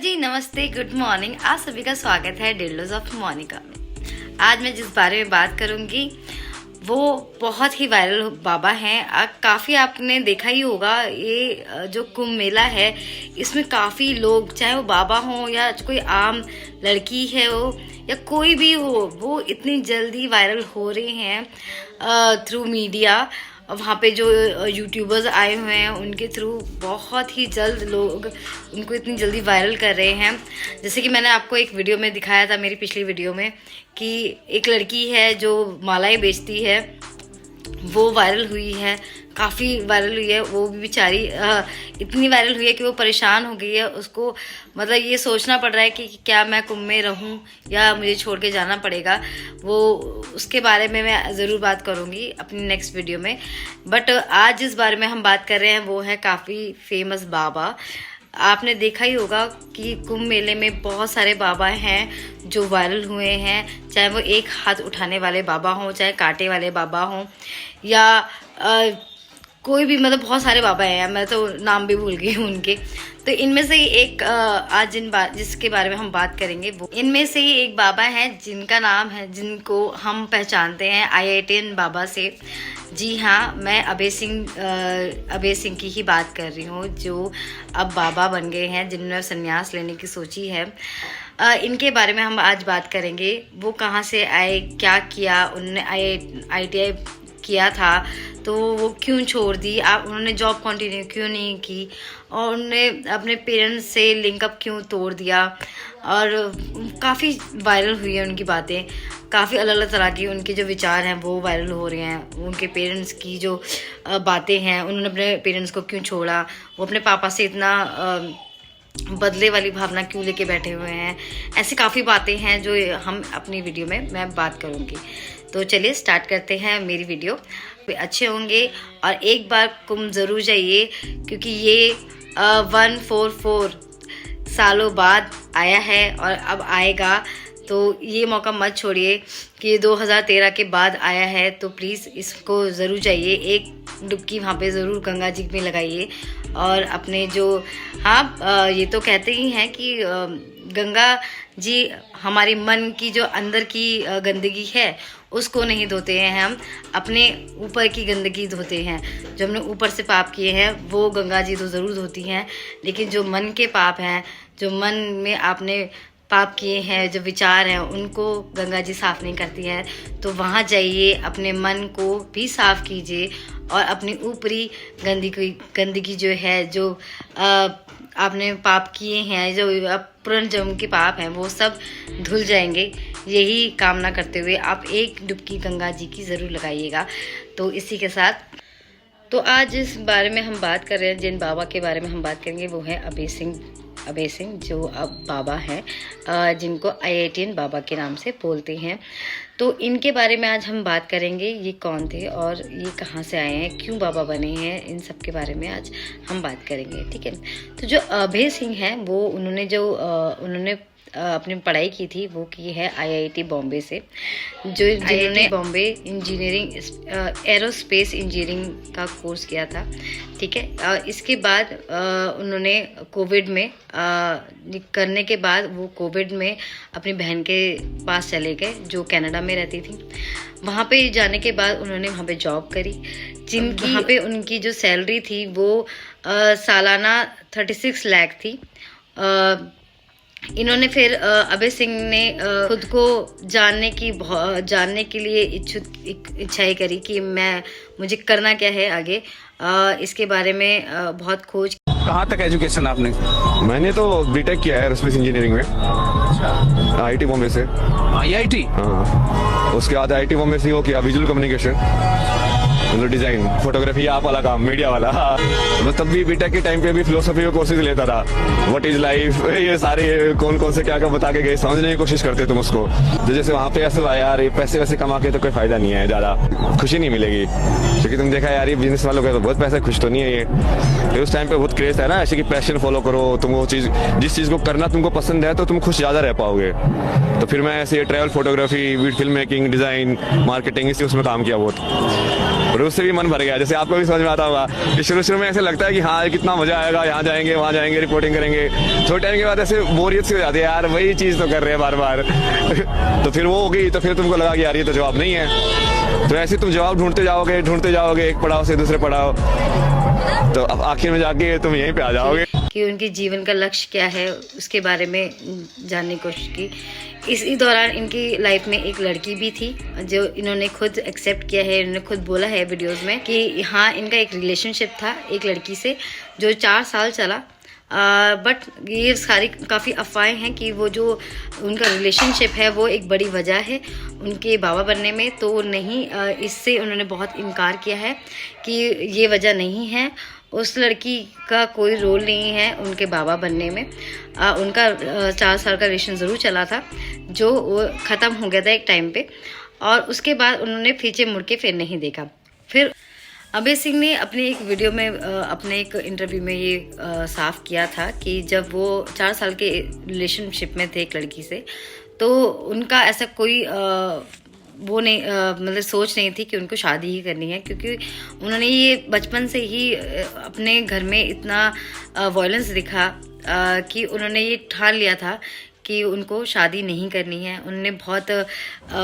जी, नमस्ते, good morning. आप सभी का स्वागत है डेलोज ऑफ मोनिका में। आज मैं जिस बारे में बात करूंगी वो बहुत ही वायरल बाबा हैं। काफ़ी आपने देखा ही होगा, ये जो कुंभ मेला है इसमें काफ़ी लोग, चाहे वो बाबा हो या कोई आम लड़की है वो या कोई भी हो, वो इतनी जल्दी वायरल हो रहे हैं थ्रू मीडिया। वहाँ पे जो यूट्यूबर्स आए हुए हैं उनके थ्रू बहुत ही जल्द लोग उनको इतनी जल्दी वायरल कर रहे हैं। जैसे कि मैंने आपको एक वीडियो में दिखाया था, मेरी पिछली वीडियो में, कि एक लड़की है जो मालाएं बेचती है, वो वायरल हुई है, काफ़ी वायरल हुई है। वो भी बेचारी इतनी वायरल हुई है कि वो परेशान हो गई है। उसको मतलब ये सोचना पड़ रहा है कि क्या मैं कुंभ में रहूं या मुझे छोड़ के जाना पड़ेगा। वो उसके बारे में मैं ज़रूर बात करूंगी अपनी नेक्स्ट वीडियो में। बट आज जिस बारे में हम बात कर रहे हैं वो है काफ़ी फेमस बाबा। आपने देखा ही होगा कि कुंभ मेले में बहुत सारे बाबा हैं जो वायरल हुए हैं, चाहे वो एक हाथ उठाने वाले बाबा हों, चाहे कांटे वाले बाबा हों, या कोई भी, मतलब बहुत सारे बाबा हैं, मैं तो नाम भी भूल गई हूँ उनके। तो इनमें से ही एक आज जिसके बारे में हम बात करेंगे, वो इनमें से ही एक बाबा हैं जिनका नाम है, जिनको हम पहचानते हैं IITian बाबा से। जी हाँ, मैं अभय सिंह की ही बात कर रही हूँ, जो अब बाबा बन गए हैं, जिन्होंने संन्यास लेने की सोची है। इनके बारे में हम आज बात करेंगे। वो कहाँ से आए, क्या किया उन्होंने, IITI किया था तो वो क्यों छोड़ दी, उन्होंने जॉब कंटिन्यू क्यों नहीं की, और उन्होंने अपने पेरेंट्स से लिंकअप क्यों तोड़ दिया। और काफ़ी वायरल हुई है उनकी बातें, काफ़ी अलग अलग तरह की उनके जो विचार हैं वो वायरल हो रहे हैं। उनके पेरेंट्स की जो बातें हैं, उन्होंने अपने पेरेंट्स को क्यों छोड़ा, वो अपने पापा से इतना बदले वाली भावना क्यों लेके बैठे हुए हैं। ऐसी काफ़ी बातें हैं जो हम अपनी वीडियो में मैं बात करूँगी। तो चलिए स्टार्ट करते हैं मेरी वीडियो। अच्छे होंगे और एक बार कुंभ ज़रूर जाइए, क्योंकि ये 144 सालों बाद आया है और अब आएगा। तो ये मौका मत छोड़िए कि 2013 के बाद आया है, तो प्लीज़ इसको ज़रूर जाइए, एक डुबकी वहाँ पे ज़रूर गंगा जी में लगाइए। और अपने जो ये तो कहते ही हैं कि गंगा जी हमारी मन की जो अंदर की गंदगी है उसको नहीं धोते हैं, हम अपने ऊपर की गंदगी धोते हैं। जो हमने ऊपर से पाप किए हैं वो गंगा जी तो ज़रूर धोती हैं, लेकिन जो मन के पाप हैं, जो मन में आपने पाप किए हैं, जो विचार हैं, उनको गंगा जी साफ़ नहीं करती हैं। तो वहाँ जाइए, अपने मन को भी साफ़ कीजिए और अपनी ऊपरी गंदगी जो है, जो आपने पाप किए हैं, जो पुनर्जन्म के पाप हैं, वो सब धुल जाएंगे। यही कामना करते हुए आप एक डुबकी गंगा जी की ज़रूर लगाइएगा। तो इसी के साथ तो आज जिस बारे में हम बात कर रहे हैं, जिन बाबा के बारे में हम बात करेंगे, वो है अभय सिंह, जो अब बाबा हैं, जिनको IITian बाबा के नाम से बोलते हैं। तो इनके बारे में आज हम बात करेंगे, ये कौन थे और ये कहाँ से आए हैं, क्यों बाबा बने हैं, इन सब के बारे में आज हम बात करेंगे, ठीक है। तो जो अभय सिंह हैं, वो उन्होंने अपनी पढ़ाई की थी, वो की है IIT बॉम्बे से, जिन्होंने बॉम्बे इंजीनियरिंग एरोस्पेस इंजीनियरिंग का कोर्स किया था, ठीक है। इसके बाद उन्होंने कोविड में करने के बाद वो कोविड में अपनी बहन के पास चले गए, जो कनाडा में रहती थी। वहाँ पे जाने के बाद उन्होंने वहाँ पे जॉब करी, जिनकी वहाँ पे उनकी जो सैलरी थी वो सालाना 36 लाख थी। इन्होंने फिर अभय सिंह ने खुद को जानने के लिए इच्छाएं करी कि मुझे करना क्या है आगे। इसके बारे में बहुत खोज। कहाँ तक एजुकेशन आपने? मैंने तो बीटेक किया है एरोस्पेस इंजीनियरिंग में। अच्छा। IIT बॉम्बे से। IIT? हाँ, उसके बाद IIT बॉम्बे से वो किया विजुअल कम्युनिकेशन, मतलब डिजाइन, फोटोग्राफी, आप वाला काम, मीडिया वाला। मैं तब भी बीटेक के टाइम पे भी फिलोसफी के कोर्सेज लेता था, व्हाट इज लाइफ, ये सारे कौन से क्या बता के गए, समझने की कोशिश करते तुम उसको। तो जैसे वहाँ पे ऐसे यार ये पैसे वैसे कमा के तो कोई फायदा नहीं है, ज्यादा खुशी नहीं मिलेगी, क्योंकि तुम देखा यार ये बिजनेस वालों का तो बहुत पैसा, खुश तो नहीं है ये। तो उस टाइम पे बहुत क्रेज है ना, ऐसे कि पैशन फॉलो करो, तुम वो चीज, जिस चीज को करना तुमको पसंद है तो तुम खुश ज्यादा रह पाओगे। तो फिर मैं ऐसे travel photography, film making, design, marketing, इसी उसमें काम किया बहुत। और उससे भी मन भर गया। जैसे आपको भी समझ में आता होगा कि शुरू में ऐसे लगता है कि हाँ कितना मजा आएगा, यहाँ जाएंगे वहाँ जाएंगे रिपोर्टिंग करेंगे। थोड़े टाइम के बाद ऐसे बोरियत सी हो जाती है, यार वही चीज़ तो कर रहे हैं बार बार। तो फिर वो हो गई, तो फिर तुमको लगा कि यार ये तो जवाब नहीं है। तो ऐसे तुम जवाब ढूंढते जाओगे एक पड़ाव से दूसरे पड़ाव, तो अब आखिर में जाके तुम यहीं पे आ जाओगे। कि उनके जीवन का लक्ष्य क्या है उसके बारे में जानने की कोशिश की। इसी दौरान इनकी लाइफ में एक लड़की भी थी जो इन्होंने खुद एक्सेप्ट किया है। इन्होंने खुद बोला है वीडियोस में कि हाँ इनका एक रिलेशनशिप था एक लड़की से जो 4 साल चला। बट ये सारी काफ़ी अफवाहें हैं कि वो जो उनका रिलेशनशिप है वो एक बड़ी वजह है उनके बाबा बनने में। तो नहीं, इससे उन्होंने बहुत इनकार किया है कि ये वजह नहीं है। उस लड़की का कोई रोल नहीं है उनके बाबा बनने में। उनका 4 साल का रिलेशन ज़रूर चला था जो वो ख़त्म हो गया था एक टाइम पे, और उसके बाद उन्होंने पीछे मुड़ के फिर नहीं देखा। फिर अभय सिंह ने अपने एक वीडियो में अपने एक इंटरव्यू में ये साफ किया था कि जब वो 4 साल के रिलेशनशिप में थे एक लड़की से, तो उनका ऐसा कोई वो नहीं मतलब सोच नहीं थी कि उनको शादी ही करनी है, क्योंकि उन्होंने ये बचपन से ही अपने घर में इतना वायलेंस दिखा कि उन्होंने ये ठान लिया था कि उनको शादी नहीं करनी है। उन्होंने बहुत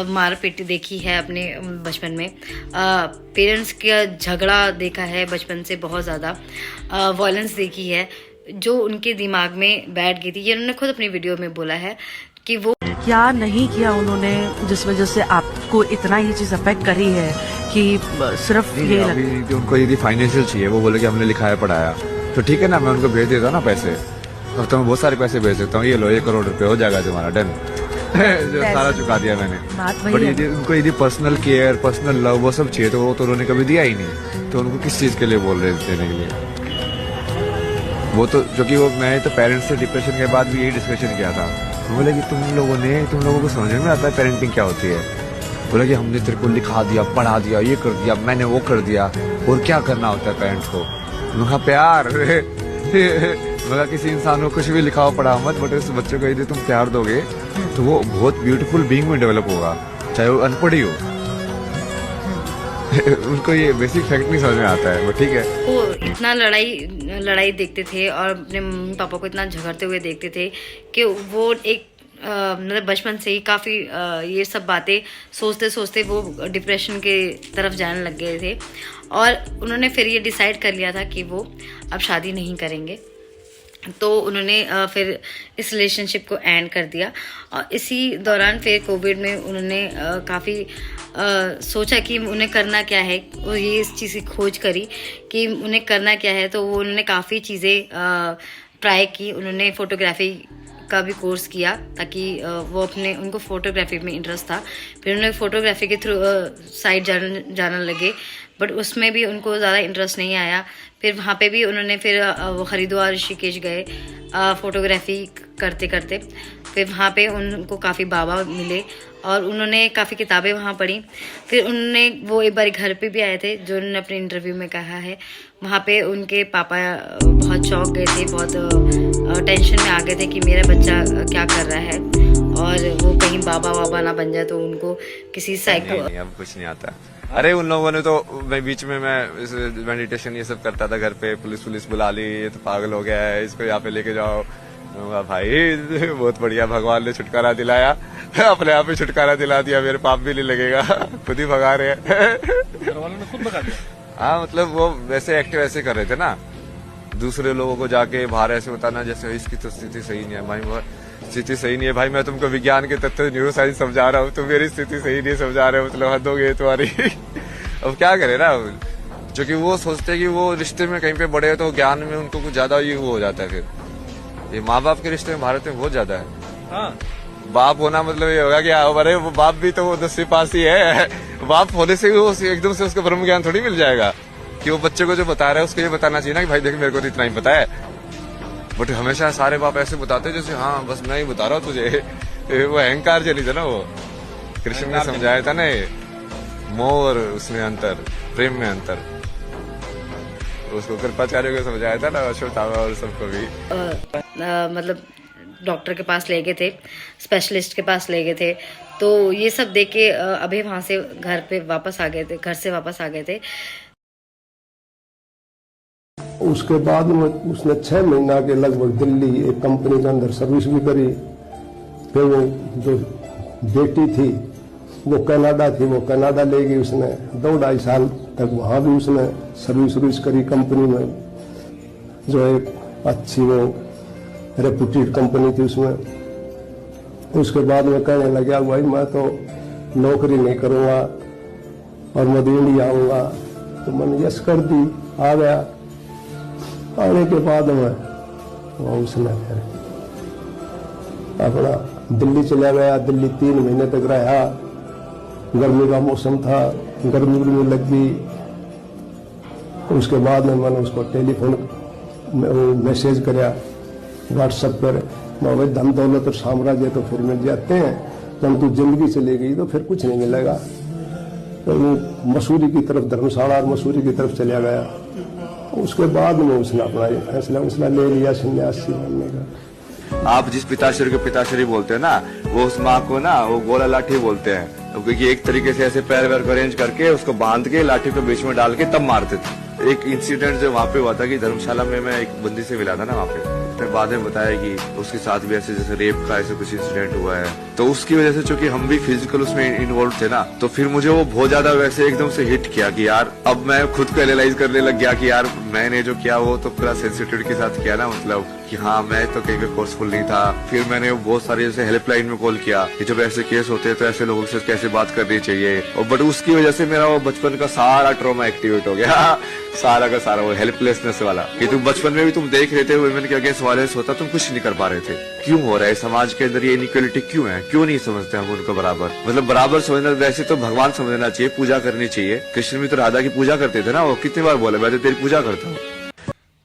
मार पीट देखी है अपने बचपन में, पेरेंट्स का झगड़ा देखा है बचपन से, बहुत ज़्यादा वायलेंस देखी है जो उनके दिमाग में बैठ गई थी। ये उन्होंने खुद अपनी वीडियो में बोला है कि वो क्या नहीं किया उन्होंने जिस वजह से आपको इतना ये चीज अफेक्ट करी है कि सिर्फ ये अभी उनको यदि फाइनेंशियल चाहिए, वो बोले कि हमने लिखाया पढ़ाया, तो ठीक है ना, मैं उनको भेज देता ना पैसे, और तो मैं बहुत सारे पैसे भेज सकता हूँ, ये लो 1 करोड़ रुपए हो जाएगा तुम्हारा, डन। जो सारा चुका दिया मैंने। बट यदि उनको यदि पर्सनल केयर पर्सनल लव वो सब चाहिए, तो वो तो उन्होंने कभी दिया ही नहीं। तो उनको किस चीज के लिए बोल रहे देने के लिए? वो तो जो कि वो मैं तो पेरेंट्स से डिप्रेशन के बाद भी यही डिस्कशन किया था। बोले कि तुम लोगों को समझ में आता है पेरेंटिंग क्या होती है? बोला कि हमने तेरे को लिखा दिया, पढ़ा दिया, ये कर दिया, मैंने वो कर दिया, और क्या करना होता है पेरेंट्स को? उनका प्यार। मगर किसी इंसान को कुछ भी लिखाओ पढ़ाओ मत, बट उस बच्चे को यदि तुम प्यार दोगे तो वो बहुत ब्यूटीफुल बीइंग में डेवलप होगा, चाहे वो अनपढ़ ही हो। उनको ये बेसिक फैक्ट नहीं समझ में आता है, वो ठीक है। वो इतना लड़ाई देखते थे और अपने मम्मी पापा को इतना झगड़ते हुए देखते थे कि वो एक मतलब बचपन से ही काफ़ी ये सब बातें सोचते सोचते वो डिप्रेशन के तरफ जाने लग गए थे, और उन्होंने फिर ये डिसाइड कर लिया था कि वो अब शादी नहीं करेंगे। तो उन्होंने फिर इस रिलेशनशिप को एंड कर दिया। और इसी दौरान फिर कोविड में उन्होंने काफ़ी सोचा कि उन्हें करना क्या है, और ये इस चीज़ की खोज करी कि उन्हें करना क्या है। तो वो उन्होंने काफ़ी चीज़ें ट्राई की। उन्होंने फ़ोटोग्राफी का भी कोर्स किया ताकि वो उनको फ़ोटोग्राफी में इंटरेस्ट था। फिर उन्होंने फ़ोटोग्राफी के थ्रू साइड जाने लगे, बट उसमें भी उनको ज़्यादा इंटरेस्ट नहीं आया। फिर वहाँ पे भी उन्होंने फिर वो हरिद्वार ऋषिकेश गए फ़ोटोग्राफी करते करते। फिर वहाँ पे उनको काफ़ी बाबा मिले और उन्होंने काफ़ी किताबें वहाँ पढ़ी। फिर उन्होंने वो एक बार घर पे भी आए थे, जो उन्होंने अपने इंटरव्यू में कहा है। वहाँ पे उनके पापा बहुत चौंक गए थे, बहुत टेंशन में आ गए थे कि मेरा बच्चा क्या कर रहा है, और वो कहीं बाबा ना बन जाए। तो उनको किसी साइको अब कुछ नहीं आता। अरे उन लोगों ने तो मैं बीच में मैं मेडिटेशन ये सब करता था घर पे, पुलिस बुला ली, ये तो पागल हो गया है, इसको यहाँ पे लेके जाओ। भाई बहुत बढ़िया, भगवान ने छुटकारा दिलाया, अपने आप ही छुटकारा दिला दिया, मेरे पाप भी नहीं लगेगा, खुद ही भगा रहे हैं। खुद भगा दिया। हाँ मतलब वो वैसे एक्टिव ऐसे कर रहे थे ना, दूसरे लोगों को जाके बाहर ऐसे बताना जैसे इसकी तो स्थिति सही नहीं है। भाई स्थिति सही नहीं है भाई, मैं तुमको विज्ञान के तत्व न्यूरो साइंस समझा रहा हूँ, तुम मेरी स्थिति सही नहीं समझा रहे हो, मतलब हद हो गई तुम्हारी। अब क्या करे ना, जो कि वो सोचते हैं कि वो रिश्ते में कहीं पे बड़े हैं तो ज्ञान में उनको कुछ ज्यादा ही वो हो जाता है। फिर ये माँ बाप के रिश्ते में भारत में बहुत ज्यादा है। हाँ। बाप होना मतलब ये होगा कि अरे वो बाप भी तो वो 10वीं पास ही है। बाप होने से वो एकदम से उसको ब्रह्म ज्ञान थोड़ी मिल जाएगा कि वो बच्चे को जो बता रहा है उसको ये बताना चाहिए ना कि भाई देख मेरे को तो इतना ही पता है। बट हमेशा सारे बाप ऐसे बताते जैसे हाँ बस मैं ही बता रहा हूँ तुझे। वो अहंकार चली था ना, वो कृष्ण ने समझाया था ना, मोह और उसमें अंतर, प्रेम में अंतर, उसको कृपाचार्य को समझाया था ना, अश्वत्थामा और सबको भी। मतलब डॉक्टर के पास ले गए थे, स्पेशलिस्ट के पास ले गए थे, तो ये सब देख के अभी वहां से घर पे वापस आ गए थे, घर से वापस आ गए थे। उसके बाद में उसने 6 महीना के लगभग दिल्ली एक कंपनी के अंदर सर्विस भी करी। फिर वो जो बेटी थी वो कनाडा थी, वो कनाडा ले गई उसने। 2-2.5 साल तक वहां भी उसने सर्विस करी कंपनी में, जो एक अच्छी वो रेपुटेड कंपनी थी उसमें। उसके बाद में कहने लगा भाई मैं तो नौकरी नहीं करूँगा और मैं इंडिया आऊँगा। तो मैंने यस कर दी, आ गया। आने के बाद में वो उसने फिर अपना दिल्ली चला गया। दिल्ली 3 महीने तक रहा। गर्मी का मौसम था, गर्मी लग गई। उसके बाद में मैंने उसको टेलीफोन मैसेज कराया व्हाट्सएप पर, भाई धन दौलत और साम्राज्य तो फिर मिल जाते हैं, जब तू जिंदगी चली गई तो फिर कुछ नहीं मिलेगा। तो वो मसूरी की तरफ, धर्मशाला और मसूरी की तरफ चला गया। उसके बाद में उसने अपना ये फैसला ले लिया सन्यासी बनने का। आप जिस पिताश्री को पिताश्री बोलते हैं ना, वो उस माँ को ना वो गोला लाठी बोलते हैं, क्योंकि एक तरीके से ऐसे पैर वैर को अरेंज करके उसको बांध के लाठी को बीच में डाल के तब मारते थे। एक इंसिडेंट जो वहाँ पे हुआ था कि धर्मशाला में मैं एक बंदी से मिला था ना वहाँ पे, फिर बाद में बताया कि उसके साथ भी ऐसे जैसे रेप का ऐसे कुछ इंसिडेंट हुआ है। तो उसकी वजह से चूंकि हम भी फिजिकल उसमें इन्वॉल्व थे ना, तो फिर मुझे वो बहुत ज्यादा वैसे एकदम से हिट किया कि यार अब मैं खुद को एनालाइज करने लग गया कि यार मैंने जो किया वो तो पूरा सेंसिटिविटी के साथ किया ना, मतलब कि हाँ मैं तो कहीं पे फोर्सफुल नहीं था। फिर मैंने बहुत सारे जैसे हेल्पलाइन में कॉल किया कि जब ऐसे केस होते हैं तो ऐसे लोगों से कैसे बात करनी चाहिए। और बट उसकी वजह से मेरा वो बचपन का सारा ट्रॉमा एक्टिवेट हो गया, सारा का सारा वो हेल्पलेसनेस वाला, कि तुम बचपन में भी तुम देख रहे थे वुमेन के अगेंस्ट वायलेंस होता, तुम कुछ नहीं कर पा रहे थे। क्यों हो रहा है समाज के अंदर ये इनइक्वालिटी, क्यों है, क्यों नहीं समझते हम उनको बराबर? मतलब बराबर समझना, वैसे तो भगवान समझना चाहिए, पूजा करनी चाहिए। कृष्ण भी तो राधा की पूजा करते थे ना, वो कितनी बार बोला मैं तो तेरी पूजा करता हूँ।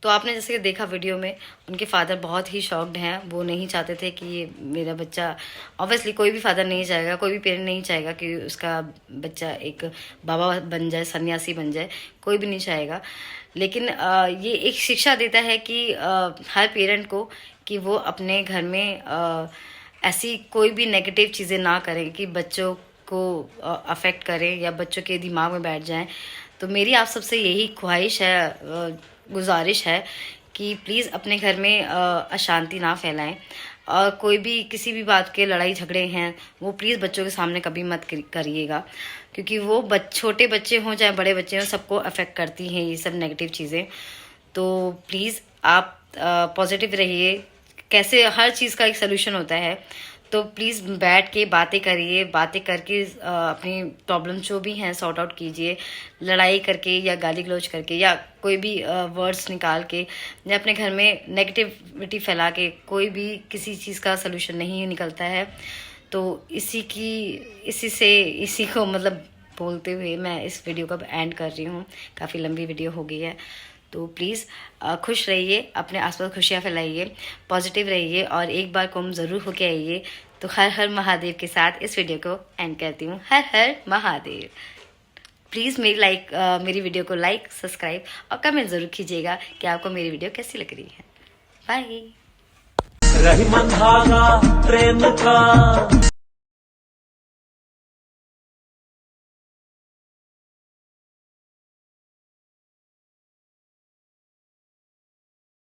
तो आपने जैसे कि देखा वीडियो में, उनके फादर बहुत ही शॉक्ड हैं। वो नहीं चाहते थे कि ये मेरा बच्चा, ऑब्वियसली कोई भी फादर नहीं चाहेगा, कोई भी पेरेंट नहीं चाहेगा कि उसका बच्चा एक बाबा बन जाए, सन्यासी बन जाए, कोई भी नहीं चाहेगा। लेकिन ये एक शिक्षा देता है कि हर पेरेंट को कि वो अपने घर में ऐसी कोई भी नेगेटिव चीज़ें ना करें कि बच्चों को अफेक्ट करें या बच्चों के दिमाग में बैठ जाएं। तो मेरी आप सबसे यही ख्वाहिश है, गुजारिश है कि प्लीज़ अपने घर में अशांति ना फैलाएं, और कोई भी किसी भी बात के लड़ाई झगड़े हैं वो प्लीज़ बच्चों के सामने कभी मत करिएगा, क्योंकि वो छोटे बच्चे हों चाहे बड़े बच्चे हों, सबको अफेक्ट करती हैं ये सब नेगेटिव चीज़ें। तो प्लीज़ आप पॉजिटिव रहिए। कैसे हर चीज़ का एक सलूशन होता है, तो प्लीज़ बैठ के बातें करिए, बातें करके अपनी प्रॉब्लम जो भी हैं सॉर्ट आउट कीजिए। लड़ाई करके या गाली गलौज करके या कोई भी वर्ड्स निकाल के या अपने घर में नेगेटिविटी फैला के कोई भी किसी चीज़ का सलूशन नहीं निकलता है। तो इसी को मतलब बोलते हुए मैं इस वीडियो का एंड कर रही हूँ। काफ़ी लंबी वीडियो हो गई है। तो प्लीज़ खुश रहिए, अपने आसपास खुशियाँ फैलाइए, पॉजिटिव रहिए और एक बार कुंभ ज़रूर होके आइए। तो हर हर महादेव के साथ इस वीडियो को एंड करती हूँ। हर हर महादेव। प्लीज़ मेरी वीडियो को लाइक, सब्सक्राइब और कमेंट ज़रूर कीजिएगा कि आपको मेरी वीडियो कैसी लग रही है। बाय। रही मन धागा प्रेम का